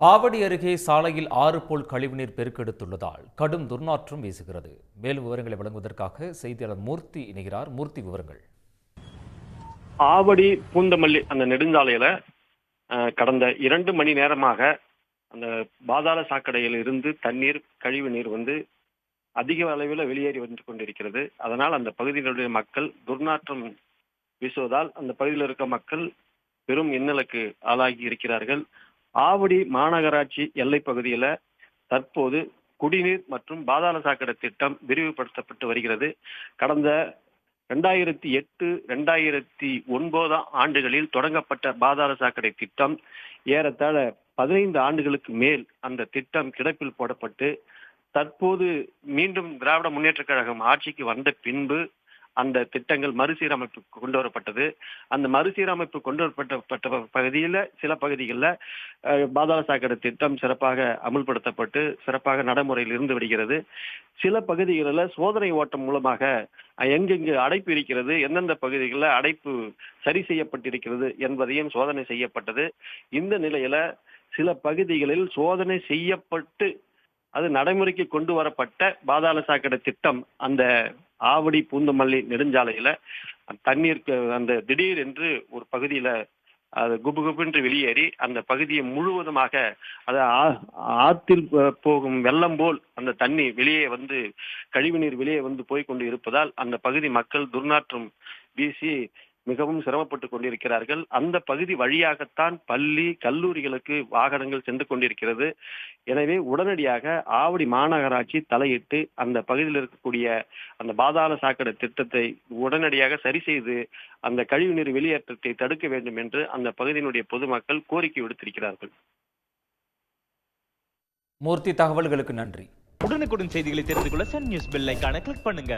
ஆவடி அருகே சாலையில் 6 போல் கழிவுநீர் பெருக்கெடுத்துள்ளதால் கடும் துர்நாற்றம் வீசுகிறது. மேலும் விவரங்களை வழங்குவதற்காக செய்தியாளர் மூர்த்தி இணைகிறார். மூர்த்தி, விவரங்கள். ஆவடி பூந்தமல்லி அந்த நெடுஞ்சாலையில கடந்த 2 மணி நேரமாக அந்த பாதாள சாக்கடையில் இருந்து தண்ணீர், கழிவு நீர் அதிக அளவில் வெளியேறி வந்து கொண்டிருக்கிறது. அதனால் அந்த பகுதியினுடைய மக்கள் துர்நாற்றம் வீசுவதால் அந்த பகுதியில் இருக்க மக்கள் பெரும் இன்னலுக்கு ஆளாகி இருக்கிறார்கள். ஆவடி மாநகராட்சி எல்லை பகுதியில தற்போது குடிநீர் மற்றும் பாதாள சாக்கடை திட்டம் விரிவுபடுத்தப்பட்டு வருகிறது. கடந்த 2008, 2009 ஆண்டுகளில் தொடங்கப்பட்ட பாதாள சாக்கடை திட்டம் ஏறத்தாழ 15 ஆண்டுகளுக்கு மேல் அந்த திட்டம் கிடப்பில் போடப்பட்டு தற்போது மீண்டும் திராவிட முன்னேற்றக் கழகம் ஆட்சிக்கு வந்த பின்பு அந்த திட்டங்கள் மறுசீரமைப்பு கொண்டு வரப்பட்டது. அந்த மறுசீரமைப்பு கொண்டு வரப்பட்ட பகுதியில் சில பகுதிகளில் பாதாள சாக்கடை திட்டம் சிறப்பாக அமுல்படுத்தப்பட்டு சிறப்பாக நடைமுறையில் இருந்து விடுகிறது. சில பகுதிகளில் சோதனை ஓட்டம் மூலமாக எங்கெங்கு அடைப்பு இருக்கிறது, எந்தெந்த பகுதிகளில் அடைப்பு சரி செய்யப்பட்டிருக்கிறது என்பதையும் சோதனை செய்யப்பட்டது. இந்த நிலையில சில பகுதிகளில் சோதனை செய்யப்பட்டு அது நடைமுறைக்கு கொண்டு வரப்பட்ட பாதாள சாக்கடை திட்டம் அந்த ஆவடி பூந்தமல்லி நெடுஞ்சாலையில தண்ணீருக்கு அந்த திடீர் என்று ஒரு பகுதியில அது குபுகுபென்று வெளியேறி அந்த பகுதியை முழுவதுமாக அது ஆற்றில் போகும் வெள்ளம் போல் அந்த தண்ணி வெளியே கழிவுநீர் வெளியே போய்கொண்டு இருப்பதால் அந்த பகுதி மக்கள் துர்நாற்றம் வீசி மிகவும் சிரமப்பட்டு கொண்டிருக்கிறார்கள். அந்த பகுதி வழியாகத்தான் பள்ளி, கல்லூரிகளுக்கு வாகனங்கள் சென்று கொண்டிருக்கிறது. எனவே உடனடியாக ஆவடி மாநகராட்சி தலையிட்டு அந்த பகுதியில் இருக்கக்கூடிய அந்த பாதாள சாக்கடை திட்டத்தை உடனடியாக சரி செய்து அந்த கழிவுநீர் வெளியேற்றத்தை தடுக்க வேண்டும் என்று அந்த பகுதியினுடைய பொதுமக்கள் கோரிக்கை விடுத்திருக்கிறார்கள். மூர்த்தி, தகவல்களுக்கு நன்றி. உடனுக்குடன் செய்திகளை தெரிந்து கொள்ள சன் நியூஸ் பெல் ஐகானை கிளிக் பண்ணுங்க.